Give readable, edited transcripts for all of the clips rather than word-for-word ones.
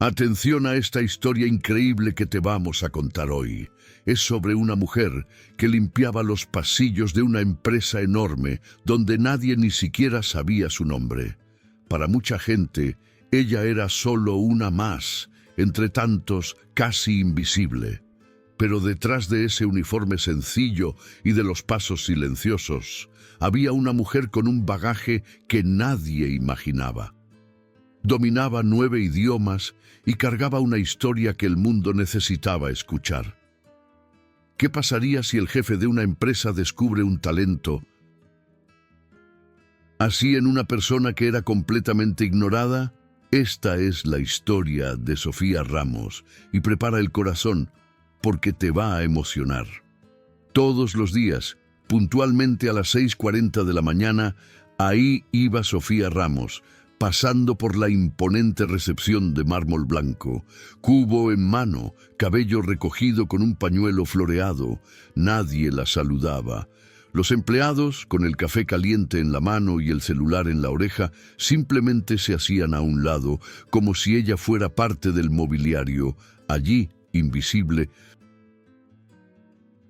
Atención a esta historia increíble que te vamos a contar hoy. Es sobre una mujer que limpiaba los pasillos de una empresa enorme donde nadie ni siquiera sabía su nombre. Para mucha gente, ella era solo una más, entre tantos, casi invisible. Pero detrás de ese uniforme sencillo y de los pasos silenciosos, había una mujer con un bagaje que nadie imaginaba. Dominaba 9 idiomas y cargaba una historia que el mundo necesitaba escuchar. ¿Qué pasaría si el jefe de una empresa descubre un talento así en una persona que era completamente ignorada? Esta es la historia de Sofía Ramos y prepara el corazón porque te va a emocionar. Todos los días, puntualmente a las 6:40 de la mañana, ahí iba Sofía Ramos, pasando por la imponente recepción de mármol blanco, cubo en mano, cabello recogido con un pañuelo floreado. Nadie la saludaba. Los empleados, con el café caliente en la mano y el celular en la oreja, simplemente se hacían a un lado, como si ella fuera parte del mobiliario, allí, invisible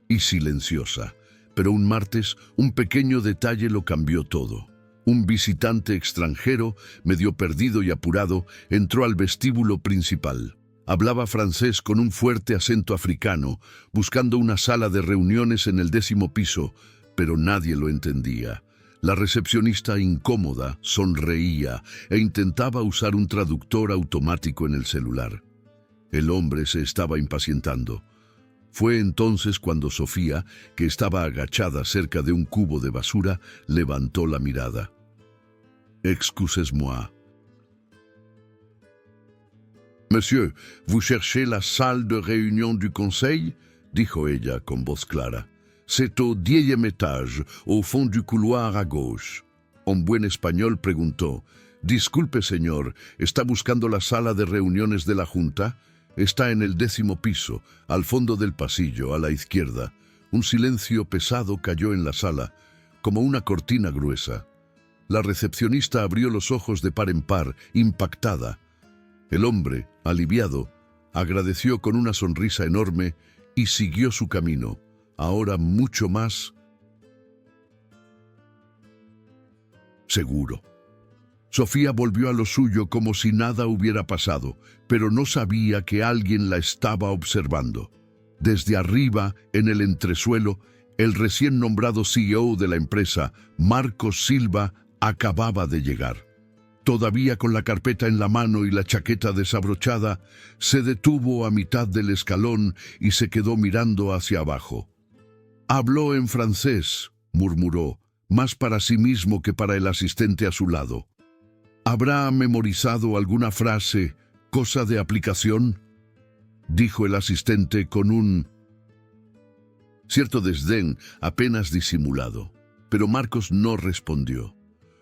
y silenciosa. Pero un martes, un pequeño detalle lo cambió todo. Un visitante extranjero, medio perdido y apurado, entró al vestíbulo principal. Hablaba francés con un fuerte acento africano, buscando una sala de reuniones en el 10º piso, pero nadie lo entendía. La recepcionista, incómoda, sonreía e intentaba usar un traductor automático en el celular. El hombre se estaba impacientando. Fue entonces cuando Sofía, que estaba agachada cerca de un cubo de basura, levantó la mirada. «Excusez-moi. Monsieur, vous cherchez la salle de réunion du conseil?» dijo ella con voz clara. «C'est au 10e étage, au fond du couloir à gauche». En buen español preguntó, «Disculpe, señor, ¿está buscando la sala de reuniones de la Junta?» Está en el 10º piso, al fondo del pasillo, a la izquierda. Un silencio pesado cayó en la sala, como una cortina gruesa. La recepcionista abrió los ojos de par en par, impactada. El hombre, aliviado, agradeció con una sonrisa enorme y siguió su camino, ahora mucho más seguro. Sofía volvió a lo suyo como si nada hubiera pasado, pero no sabía que alguien la estaba observando. Desde arriba, en el entresuelo, el recién nombrado CEO de la empresa, Marcos Silva, acababa de llegar. Todavía con la carpeta en la mano y la chaqueta desabrochada, se detuvo a mitad del escalón y se quedó mirando hacia abajo. «Habló en francés», murmuró, más para sí mismo que para el asistente a su lado. «¿Habrá memorizado alguna frase, cosa de aplicación?», dijo el asistente con un cierto desdén apenas disimulado. Pero Marcos no respondió.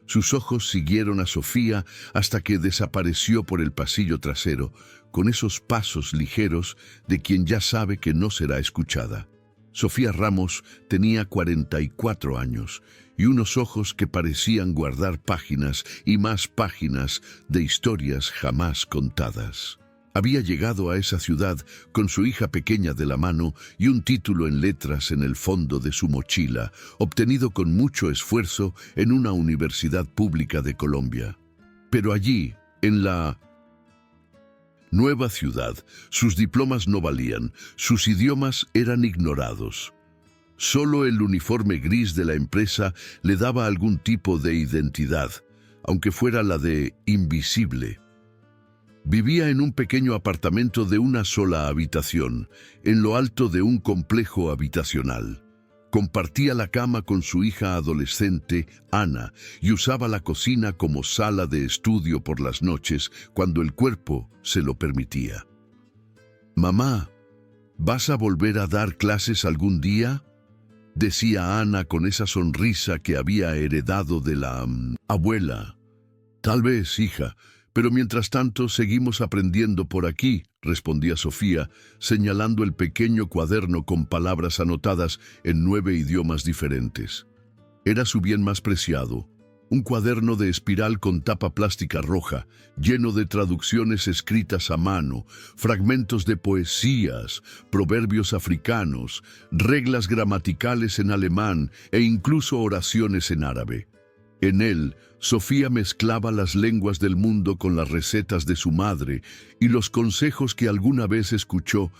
Sus ojos siguieron a Sofía hasta que desapareció por el pasillo trasero, con esos pasos ligeros de quien ya sabe que no será escuchada. Sofía Ramos tenía 44 años y unos ojos que parecían guardar páginas y más páginas de historias jamás contadas. Había llegado a esa ciudad con su hija pequeña de la mano y un título en letras en el fondo de su mochila, obtenido con mucho esfuerzo en una universidad pública de Colombia. Pero allí, en la nueva ciudad, sus diplomas no valían, sus idiomas eran ignorados. Solo el uniforme gris de la empresa le daba algún tipo de identidad, aunque fuera la de invisible. Vivía en un pequeño apartamento de una sola habitación, en lo alto de un complejo habitacional. Compartía la cama con su hija adolescente, Ana, y usaba la cocina como sala de estudio por las noches, cuando el cuerpo se lo permitía. «Mamá, ¿vas a volver a dar clases algún día?», decía Ana con esa sonrisa que había heredado de la abuela. «Tal vez, hija, pero mientras tanto seguimos aprendiendo por aquí», respondía Sofía, señalando el pequeño cuaderno con palabras anotadas en 9 idiomas diferentes. Era su bien más preciado, un cuaderno de espiral con tapa plástica roja, lleno de traducciones escritas a mano, fragmentos de poesías, proverbios africanos, reglas gramaticales en alemán e incluso oraciones en árabe. En él, Sofía mezclaba las lenguas del mundo con las recetas de su madre y los consejos que alguna vez escuchó.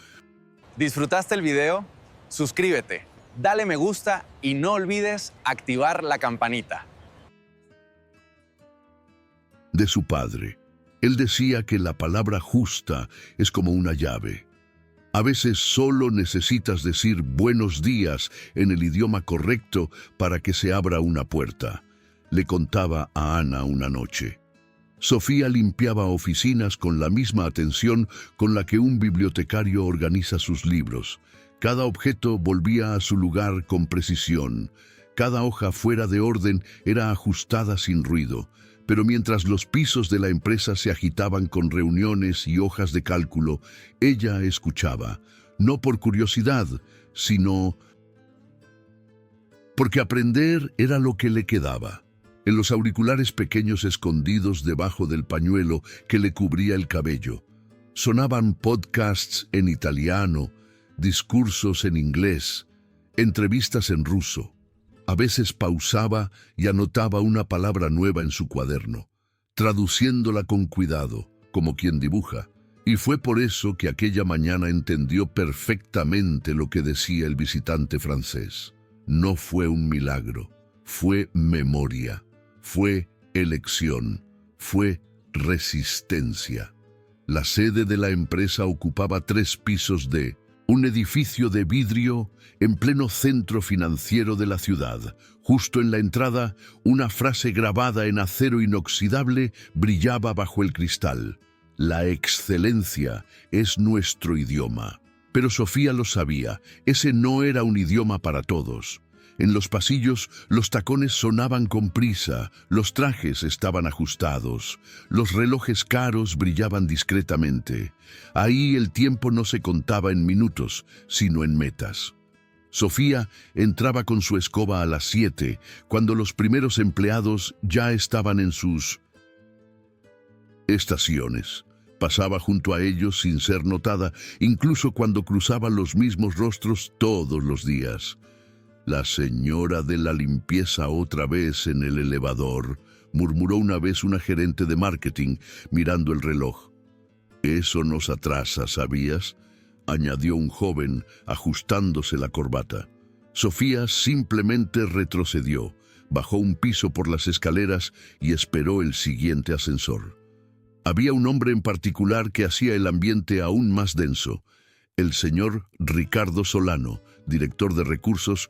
¿Disfrutaste el video? Suscríbete, dale me gusta y no olvides activar la campanita. De su padre. Él decía que la palabra justa es como una llave. A veces solo necesitas decir buenos días en el idioma correcto para que se abra una puerta. Le contaba a Ana una noche. Sofía limpiaba oficinas con la misma atención con la que un bibliotecario organiza sus libros. Cada objeto volvía a su lugar con precisión. Cada hoja fuera de orden era ajustada sin ruido. Pero mientras los pisos de la empresa se agitaban con reuniones y hojas de cálculo, ella escuchaba, no por curiosidad, sino porque aprender era lo que le quedaba. En los auriculares pequeños escondidos debajo del pañuelo que le cubría el cabello, sonaban podcasts en italiano, discursos en inglés, entrevistas en ruso. A veces pausaba y anotaba una palabra nueva en su cuaderno, traduciéndola con cuidado, como quien dibuja. Y fue por eso que aquella mañana entendió perfectamente lo que decía el visitante francés. No fue un milagro, fue memoria, fue elección, fue resistencia. La sede de la empresa ocupaba 3 pisos de un edificio de vidrio en pleno centro financiero de la ciudad. Justo en la entrada, una frase grabada en acero inoxidable brillaba bajo el cristal. La excelencia es nuestro idioma. Pero Sofía lo sabía, ese no era un idioma para todos. En los pasillos, los tacones sonaban con prisa, los trajes estaban ajustados, los relojes caros brillaban discretamente. Ahí el tiempo no se contaba en minutos, sino en metas. Sofía entraba con su escoba a las 7, cuando los primeros empleados ya estaban en sus estaciones. Pasaba junto a ellos sin ser notada, incluso cuando cruzaban los mismos rostros todos los días. La señora de la limpieza otra vez en el elevador, murmuró una vez una gerente de marketing mirando el reloj. Eso nos atrasa, ¿sabías?, añadió un joven ajustándose la corbata. Sofía simplemente retrocedió, bajó un piso por las escaleras y esperó el siguiente ascensor. Había un hombre en particular que hacía el ambiente aún más denso. El señor Ricardo Solano, director de recursos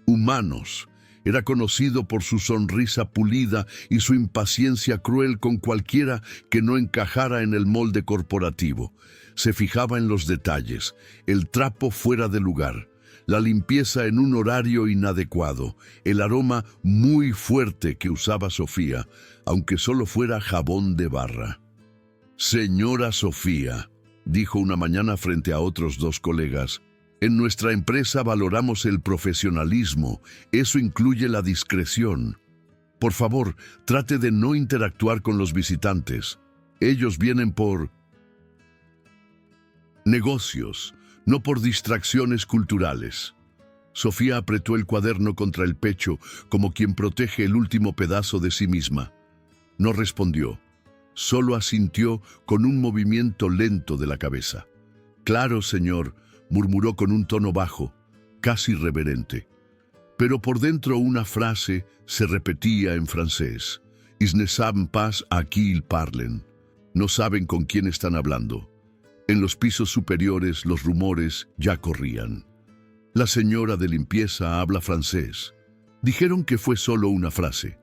humanos. Era conocido por su sonrisa pulida y su impaciencia cruel con cualquiera que no encajara en el molde corporativo. Se fijaba en los detalles, el trapo fuera de lugar, la limpieza en un horario inadecuado, el aroma muy fuerte que usaba Sofía, aunque solo fuera jabón de barra. «Señora Sofía», dijo una mañana frente a otros 2 colegas, «en nuestra empresa valoramos el profesionalismo, eso incluye la discreción. Por favor, trate de no interactuar con los visitantes. Ellos vienen por negocios, no por distracciones culturales». Sofía apretó el cuaderno contra el pecho, como quien protege el último pedazo de sí misma. No respondió, solo asintió con un movimiento lento de la cabeza. «Claro, señor», murmuró con un tono bajo, casi reverente. Pero por dentro una frase se repetía en francés. «Ils ne savent pas à qui ils parlent». No saben con quién están hablando. En los pisos superiores los rumores ya corrían. «La señora de limpieza habla francés». Dijeron que fue solo una frase.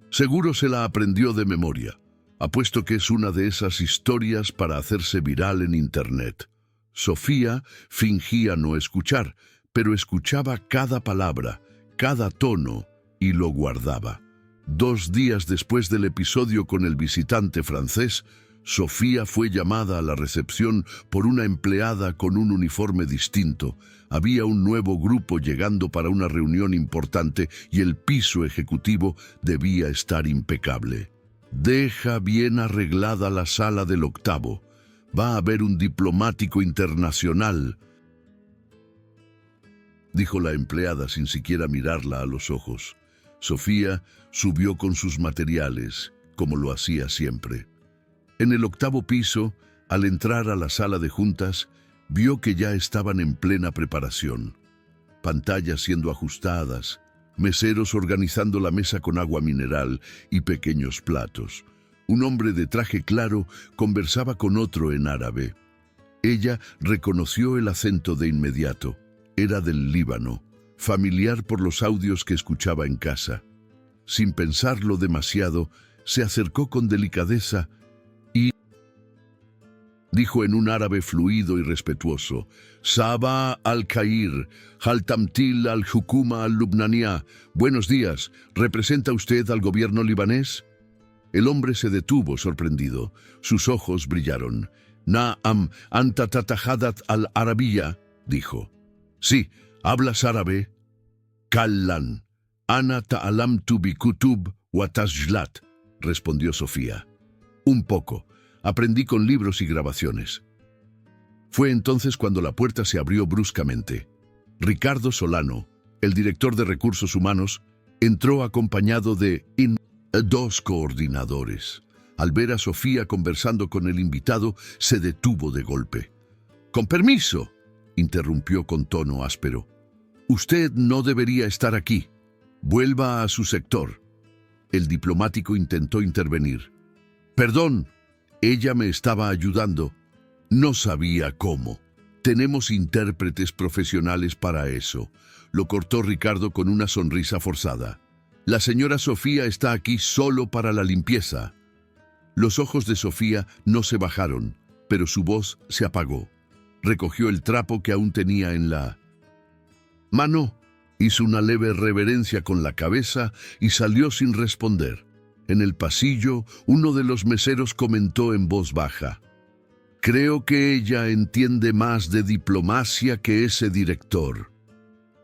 Seguro se la aprendió de memoria. Apuesto que es una de esas historias para hacerse viral en Internet. Sofía fingía no escuchar, pero escuchaba cada palabra, cada tono, y lo guardaba. 2 días después del episodio con el visitante francés, Sofía fue llamada a la recepción por una empleada con un uniforme distinto. Había un nuevo grupo llegando para una reunión importante y el piso ejecutivo debía estar impecable. Deja bien arreglada la sala del octavo. Va a haber un diplomático internacional, dijo la empleada sin siquiera mirarla a los ojos. Sofía subió con sus materiales, como lo hacía siempre. En el octavo piso, al entrar a la sala de juntas, vio que ya estaban en plena preparación. Pantallas siendo ajustadas, meseros organizando la mesa con agua mineral y pequeños platos. Un hombre de traje claro conversaba con otro en árabe. Ella reconoció el acento de inmediato. Era del Líbano, familiar por los audios que escuchaba en casa. Sin pensarlo demasiado, se acercó con delicadeza y dijo en un árabe fluido y respetuoso: Saba al-Kair, Haltamtil al-Hukuma al-Lubnania. Buenos días, ¿representa usted al gobierno libanés? El hombre se detuvo sorprendido. Sus ojos brillaron. Na'am, anta tatahadat al-Arabiyya, dijo. Sí, ¿hablas árabe? Kallan, ana ta'alamtu bi kutub wa tajlat, respondió Sofía. Un poco. Aprendí con libros y grabaciones. Fue entonces cuando la puerta se abrió bruscamente. Ricardo Solano, el director de Recursos Humanos, entró acompañado de dos coordinadores. Al ver a Sofía conversando con el invitado, se detuvo de golpe. «Con permiso», interrumpió con tono áspero. «Usted no debería estar aquí. Vuelva a su sector». El diplomático intentó intervenir. «Perdón, ella me estaba ayudando. No sabía cómo. Tenemos intérpretes profesionales para eso», lo cortó Ricardo con una sonrisa forzada. «La señora Sofía está aquí solo para la limpieza». Los ojos de Sofía no se bajaron, pero su voz se apagó. Recogió el trapo que aún tenía en la mano, hizo una leve reverencia con la cabeza y salió sin responder. En el pasillo, uno de los meseros comentó en voz baja: «Creo que ella entiende más de diplomacia que ese director».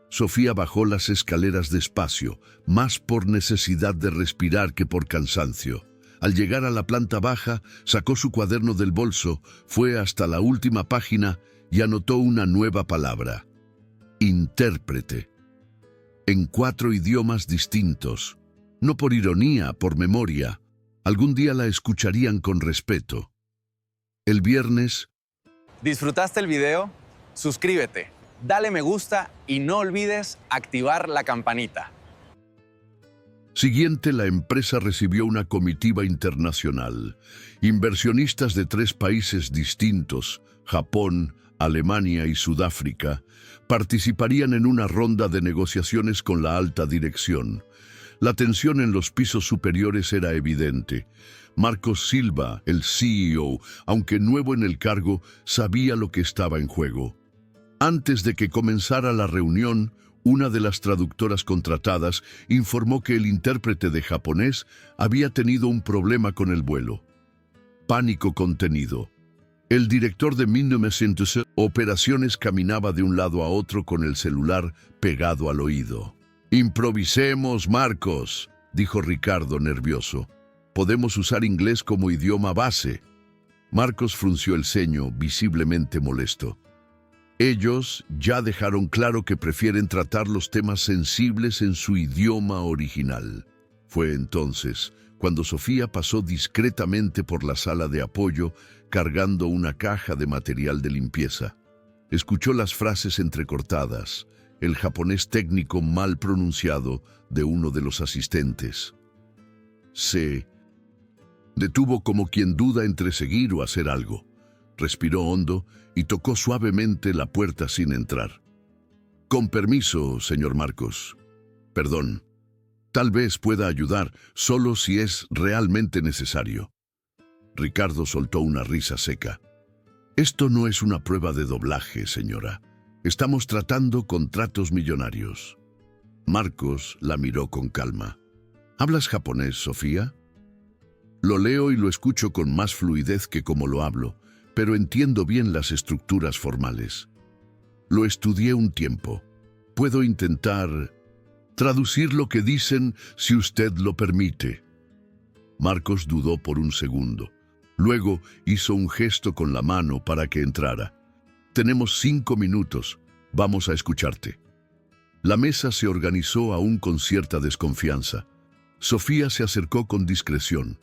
Sofía bajó las escaleras despacio, más por necesidad de respirar que por cansancio. Al llegar a la planta baja, sacó su cuaderno del bolso, fue hasta la última página y anotó una nueva palabra: intérprete. En 4 idiomas distintos. No por ironía, por memoria. Algún día la escucharían con respeto. El viernes... ¿Disfrutaste el video? Suscríbete, dale me gusta y no olvides activar la campanita. Siguiente, la empresa recibió una comitiva internacional. Inversionistas de 3 países distintos, Japón, Alemania y Sudáfrica, participarían en una ronda de negociaciones con la alta dirección. La tensión en los pisos superiores era evidente. Marcos Silva, el CEO, aunque nuevo en el cargo, sabía lo que estaba en juego. Antes de que comenzara la reunión, una de las traductoras contratadas informó que el intérprete de japonés había tenido un problema con el vuelo. Pánico contenido. El director de 1900 operaciones caminaba de un lado a otro con el celular pegado al oído. «Improvisemos, Marcos», dijo Ricardo nervioso. «Podemos usar inglés como idioma base». Marcos frunció el ceño, visiblemente molesto. Ellos ya dejaron claro que prefieren tratar los temas sensibles en su idioma original. Fue entonces cuando Sofía pasó discretamente por la sala de apoyo cargando una caja de material de limpieza. Escuchó las frases entrecortadas, el japonés técnico mal pronunciado de uno de los asistentes. Se detuvo como quien duda entre seguir o hacer algo. Respiró hondo y tocó suavemente la puerta sin entrar. «Con permiso, señor Marcos. Perdón. Tal vez pueda ayudar, solo si es realmente necesario». Ricardo soltó una risa seca. «Esto no es una prueba de doblaje, señora. Estamos tratando contratos millonarios». Marcos la miró con calma. «¿Hablas japonés, Sofía?» Lo leo y lo escucho con más fluidez que como lo hablo, pero entiendo bien las estructuras formales. Lo estudié un tiempo. Puedo intentar traducir lo que dicen si usted lo permite. Marcos dudó por un segundo. Luego hizo un gesto con la mano para que entrara. Tenemos 5 minutos. Vamos a escucharte. La mesa se organizó aún con cierta desconfianza. Sofía se acercó con discreción.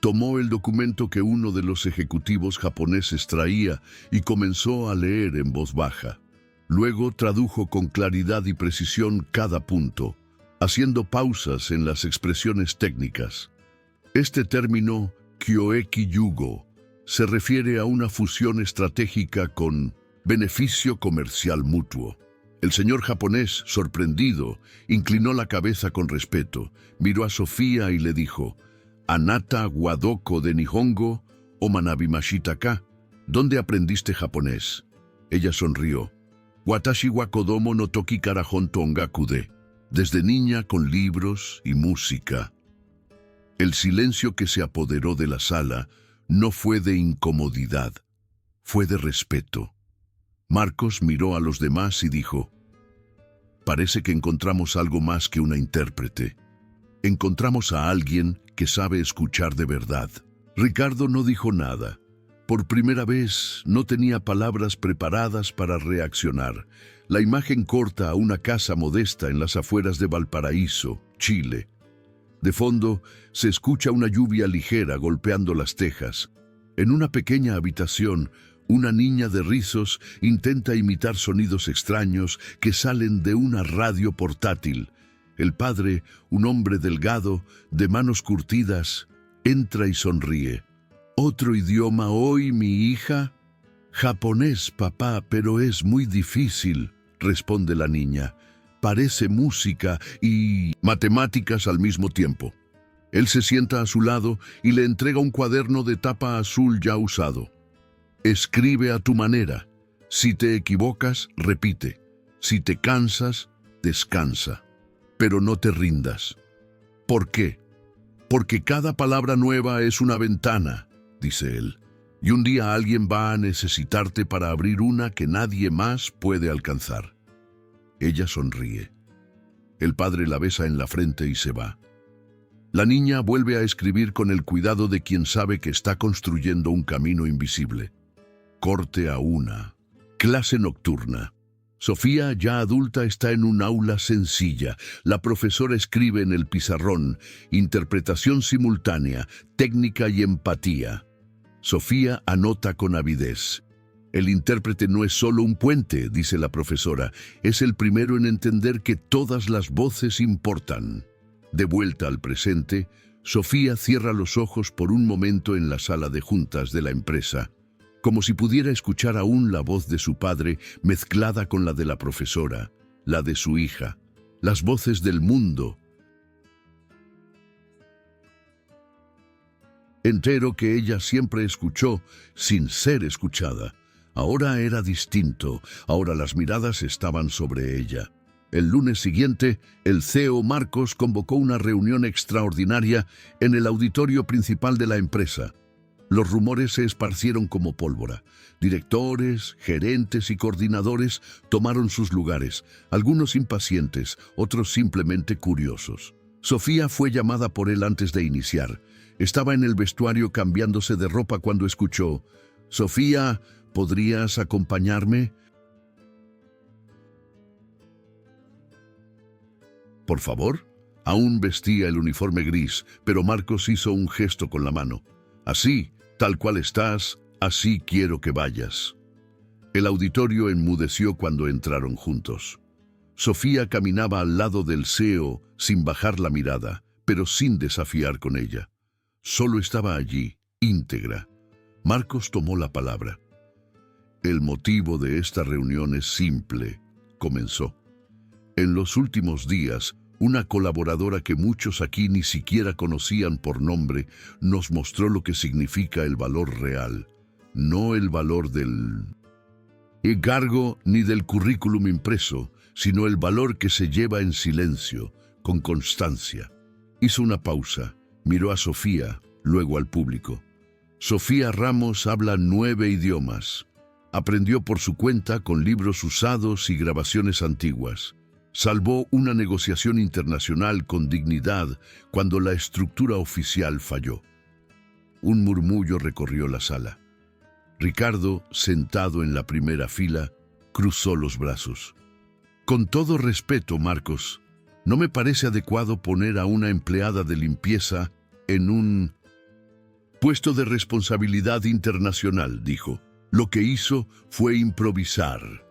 Tomó el documento que uno de los ejecutivos japoneses traía y comenzó a leer en voz baja. Luego tradujo con claridad y precisión cada punto, haciendo pausas en las expresiones técnicas. Este término, Kyoeki Yugo, se refiere a una fusión estratégica con beneficio comercial mutuo. El señor japonés, sorprendido, inclinó la cabeza con respeto, miró a Sofía y le dijo: «Anata wadoko de Nihongo o manabimashita ka. ¿Dónde aprendiste japonés?» Ella sonrió. «Watashi wa kodomo no toki kara honto ongaku de». Desde niña con libros y música. El silencio que se apoderó de la sala no fue de incomodidad, fue de respeto. Marcos miró a los demás y dijo: «Parece que encontramos algo más que una intérprete. Encontramos a alguien que sabe escuchar de verdad». Ricardo no dijo nada. Por primera vez no tenía palabras preparadas para reaccionar. La imagen corta a una casa modesta en las afueras de Valparaíso, Chile. De fondo se escucha una lluvia ligera golpeando las tejas. En una pequeña habitación, una niña de rizos intenta imitar sonidos extraños que salen de una radio portátil. El padre, un hombre delgado, de manos curtidas, entra y sonríe. «¿Otro idioma hoy, mi hija?» «Japonés, papá, pero es muy difícil», responde la niña. «Parece música y matemáticas al mismo tiempo». Él se sienta a su lado y le entrega un cuaderno de tapa azul ya usado. «Escribe a tu manera. Si te equivocas, repite. Si te cansas, descansa. Pero no te rindas». «¿Por qué?» «Porque cada palabra nueva es una ventana», dice él. «Y un día alguien va a necesitarte para abrir una que nadie más puede alcanzar». Ella sonríe. El padre la besa en la frente y se va. La niña vuelve a escribir con el cuidado de quien sabe que está construyendo un camino invisible. Corte a una. Clase nocturna. Sofía, ya adulta, está en un aula sencilla. La profesora escribe en el pizarrón: interpretación simultánea, técnica y empatía. Sofía anota con avidez. El intérprete no es solo un puente, dice la profesora, es el primero en entender que todas las voces importan. De vuelta al presente, Sofía cierra los ojos por un momento en la sala de juntas de la empresa, como si pudiera escuchar aún la voz de su padre mezclada con la de la profesora, la de su hija, las voces del mundo entero que ella siempre escuchó sin ser escuchada. Ahora era distinto, ahora las miradas estaban sobre ella. El lunes siguiente, el CEO Marcos convocó una reunión extraordinaria en el auditorio principal de la empresa. Los rumores se esparcieron como pólvora. Directores, gerentes y coordinadores tomaron sus lugares, algunos impacientes, otros simplemente curiosos. Sofía fue llamada por él antes de iniciar. Estaba en el vestuario cambiándose de ropa cuando escuchó: «Sofía, ¿podrías acompañarme?» «Por favor». Aún vestía el uniforme gris, pero Marcos hizo un gesto con la mano. «Así, tal cual estás, así quiero que vayas». El auditorio enmudeció cuando entraron juntos. Sofía caminaba al lado del CEO sin bajar la mirada, pero sin desafiar con ella. Solo estaba allí, íntegra. Marcos tomó la palabra. «El motivo de esta reunión es simple», comenzó. «En los últimos días, una colaboradora que muchos aquí ni siquiera conocían por nombre nos mostró lo que significa el valor real, no el valor del encargo ni del currículum impreso, sino el valor que se lleva en silencio, con constancia». Hizo una pausa, miró a Sofía, Luego al público. Sofía Ramos habla 9 idiomas. Aprendió por su cuenta con libros usados y grabaciones antiguas. Salvó una negociación internacional con dignidad cuando la estructura oficial falló. Un murmullo recorrió la sala. Ricardo, sentado en la primera fila, cruzó los brazos. Con todo respeto, Marcos, no me parece adecuado poner a una empleada de limpieza en un puesto de responsabilidad internacional, dijo. Lo que hizo fue improvisar.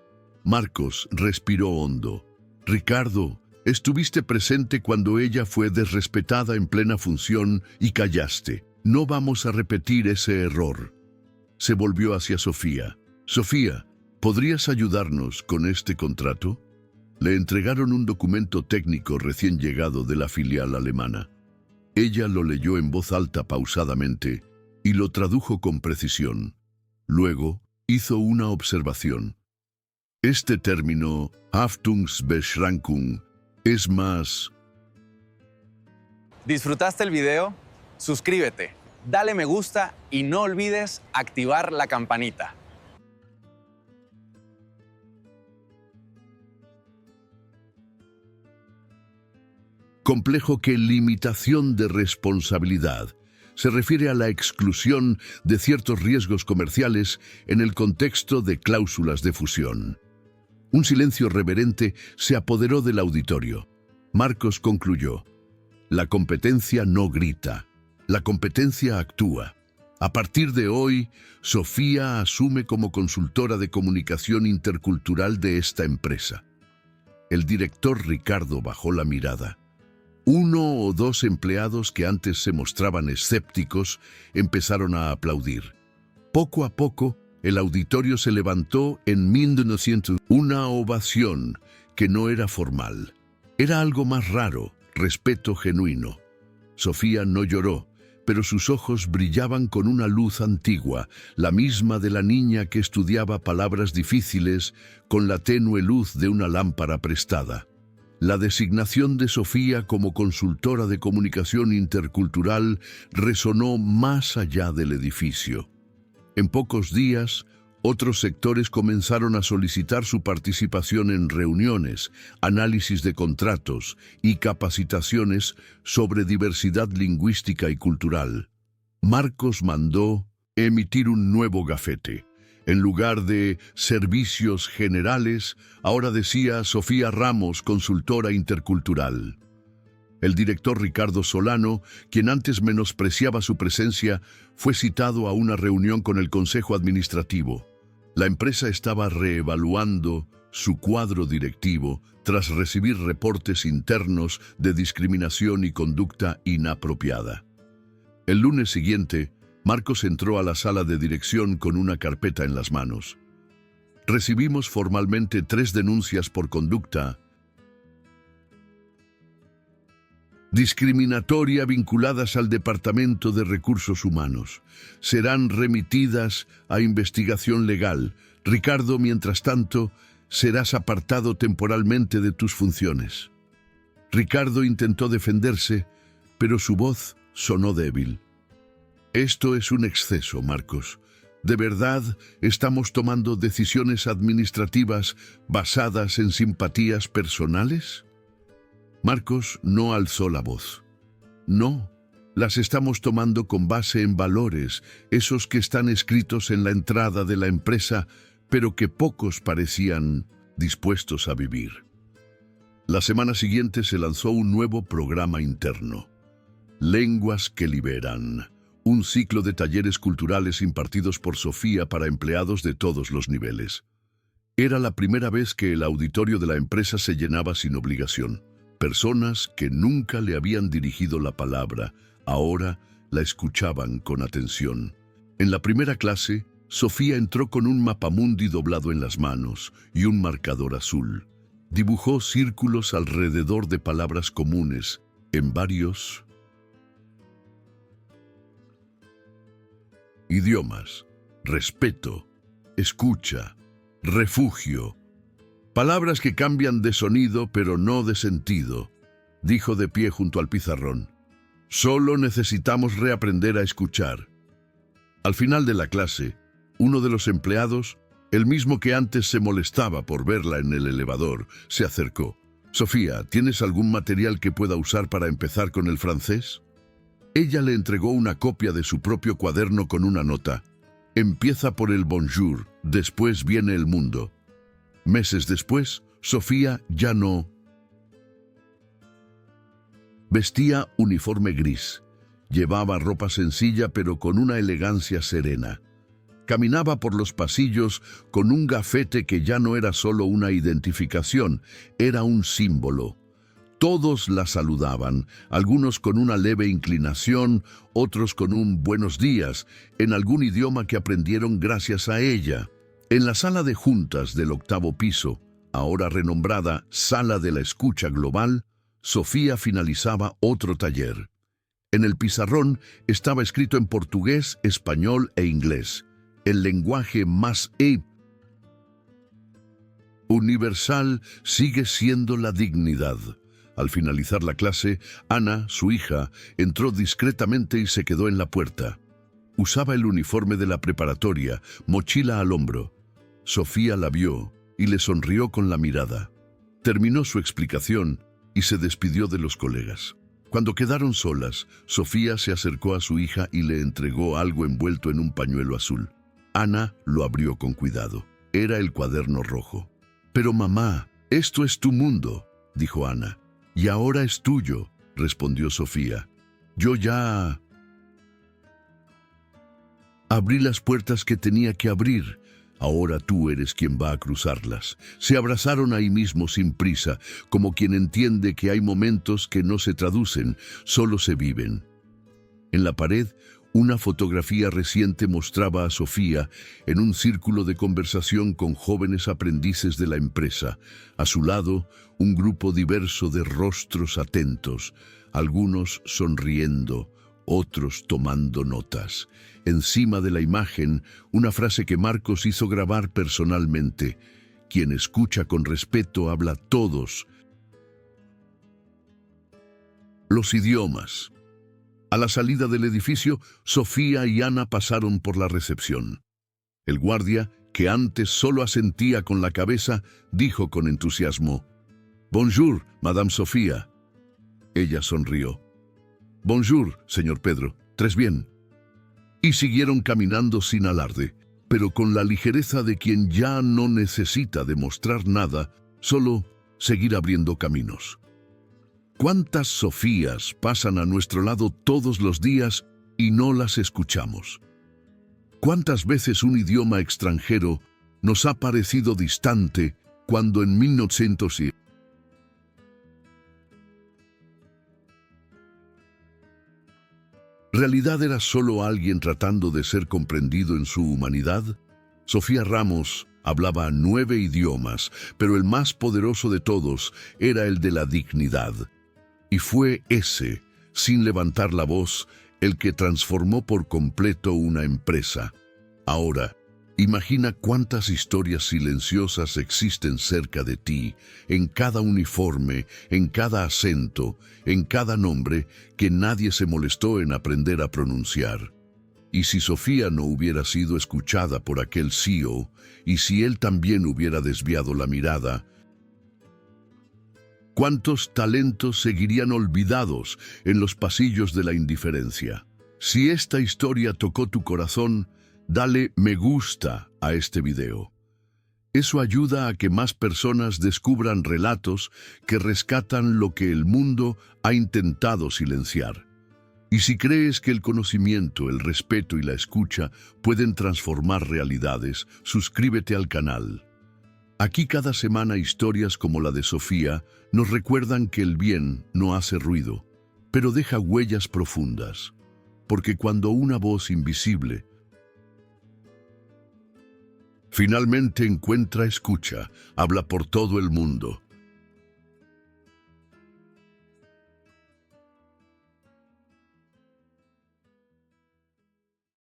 Marcos respiró hondo. Ricardo, estuviste presente cuando ella fue desrespetada en plena función y callaste. No vamos a repetir ese error. Se volvió hacia Sofía. Sofía, ¿podrías ayudarnos con este contrato? Le entregaron un documento técnico recién llegado de la filial alemana. Ella lo leyó en voz alta pausadamente y lo tradujo con precisión. Luego hizo una observación. Este término, Haftungsbeschränkung, es más... ¿Disfrutaste el video? Suscríbete, dale me gusta y no olvides activar la campanita. complejo que limitación de responsabilidad. Se refiere a la exclusión de ciertos riesgos comerciales en el contexto de cláusulas de fusión. Un silencio reverente se apoderó del auditorio. Marcos concluyó: la competencia no grita, la competencia actúa. A partir de hoy, Sofía asume como consultora de comunicación intercultural de esta empresa. El director Ricardo bajó la mirada. Uno o dos empleados que antes se mostraban escépticos empezaron a aplaudir. Poco a poco, el auditorio se levantó en 1900. Una ovación que no era formal. Era algo más raro, respeto genuino. Sofía no lloró, pero sus ojos brillaban con una luz antigua, la misma de la niña que estudiaba palabras difíciles con la tenue luz de una lámpara prestada. La designación de Sofía como consultora de comunicación intercultural resonó más allá del edificio. En pocos días, otros sectores comenzaron a solicitar su participación en reuniones, análisis de contratos y capacitaciones sobre diversidad lingüística y cultural. Marcos mandó emitir un nuevo gafete. En lugar de Servicios Generales, ahora decía Sofía Ramos, consultora intercultural. El director Ricardo Solano, quien antes menospreciaba su presencia, fue citado a una reunión con el Consejo Administrativo. La empresa estaba reevaluando su cuadro directivo tras recibir reportes internos de discriminación y conducta inapropiada. El lunes siguiente, Marcos entró a la sala de dirección con una carpeta en las manos. Recibimos formalmente 3 denuncias por conducta discriminatoria vinculadas al Departamento de Recursos Humanos. Serán remitidas a investigación legal. Ricardo, mientras tanto, serás apartado temporalmente de tus funciones. Ricardo intentó defenderse, pero su voz sonó débil. Esto es un exceso, Marcos. ¿De verdad estamos tomando decisiones administrativas basadas en simpatías personales? Marcos no alzó la voz. No, las estamos tomando con base en valores, esos que están escritos en la entrada de la empresa, pero que pocos parecían dispuestos a vivir. La semana siguiente se lanzó un nuevo programa interno. Lenguas que liberan. Un ciclo de talleres culturales impartidos por Sofía para empleados de todos los niveles. Era la primera vez que el auditorio de la empresa se llenaba sin obligación. Personas que nunca le habían dirigido la palabra, ahora la escuchaban con atención. En la primera clase, Sofía entró con un mapamundi doblado en las manos y un marcador azul. Dibujó círculos alrededor de palabras comunes en varios idiomas: respeto, escucha, refugio. Palabras que cambian de sonido pero no de sentido, dijo de pie junto al pizarrón. Solo necesitamos reaprender a escuchar. Al final de la clase, uno de los empleados, el mismo que antes se molestaba por verla en el elevador, se acercó. «Sofía, ¿tienes algún material que pueda usar para empezar con el francés?» Ella le entregó una copia de su propio cuaderno con una nota. «Empieza por el bonjour, después viene el mundo». Meses después, Sofía ya no vestía uniforme gris. Llevaba ropa sencilla pero con una elegancia serena. Caminaba por los pasillos con un gafete que ya no era solo una identificación, era un símbolo. Todos la saludaban, algunos con una leve inclinación, otros con un buenos días, en algún idioma que aprendieron gracias a ella. En la sala de juntas del 8º piso, ahora renombrada Sala de la Escucha Global, Sofía finalizaba otro taller. En el pizarrón estaba escrito en portugués, español e inglés. El lenguaje más universal sigue siendo la dignidad. Al finalizar la clase, Ana, su hija, entró discretamente y se quedó en la puerta. Usaba el uniforme de la preparatoria, mochila al hombro. Sofía la vio y le sonrió con la mirada. Terminó su explicación y se despidió de los colegas. Cuando quedaron solas, Sofía se acercó a su hija y le entregó algo envuelto en un pañuelo azul. Ana lo abrió con cuidado. Era el cuaderno rojo. «Pero mamá, esto es tu mundo», dijo Ana. «Y ahora es tuyo», respondió Sofía. «Yo ya abrí las puertas que tenía que abrir. Ahora tú eres quien va a cruzarlas». Se abrazaron ahí mismo sin prisa, como quien entiende que hay momentos que no se traducen, solo se viven. En la pared, una fotografía reciente mostraba a Sofía en un círculo de conversación con jóvenes aprendices de la empresa. A su lado, un grupo diverso de rostros atentos, algunos sonriendo, otros tomando notas. Encima de la imagen, una frase que Marcos hizo grabar personalmente: «Quien escucha con respeto habla todos los idiomas». A la salida del edificio, Sofía y Ana pasaron por la recepción. El guardia, que antes solo asentía con la cabeza, dijo con entusiasmo: «Bonjour, Madame Sofía». Ella sonrió. «Bonjour, señor Pedro, ¿tres bien?» Y siguieron caminando sin alarde, pero con la ligereza de quien ya no necesita demostrar nada, solo seguir abriendo caminos. ¿Cuántas Sofías pasan a nuestro lado todos los días y no las escuchamos? ¿Cuántas veces un idioma extranjero nos ha parecido distante cuando en 1900 realidad era solo alguien tratando de ser comprendido en su humanidad? Sofía Ramos hablaba 9 idiomas, pero el más poderoso de todos era el de la dignidad. Y fue ese, sin levantar la voz, el que transformó por completo una empresa. Ahora, imagina cuántas historias silenciosas existen cerca de ti, en cada uniforme, en cada acento, en cada nombre que nadie se molestó en aprender a pronunciar. Y si Sofía no hubiera sido escuchada por aquel CEO, y si él también hubiera desviado la mirada, ¿cuántos talentos seguirían olvidados en los pasillos de la indiferencia? Si esta historia tocó tu corazón, dale me gusta a este video. Eso ayuda a que más personas descubran relatos que rescatan lo que el mundo ha intentado silenciar. Y si crees que el conocimiento, el respeto y la escucha pueden transformar realidades, suscríbete al canal. Aquí cada semana historias como la de Sofía nos recuerdan que el bien no hace ruido, pero deja huellas profundas. Porque cuando una voz invisible finalmente encuentra escucha, habla por todo el mundo.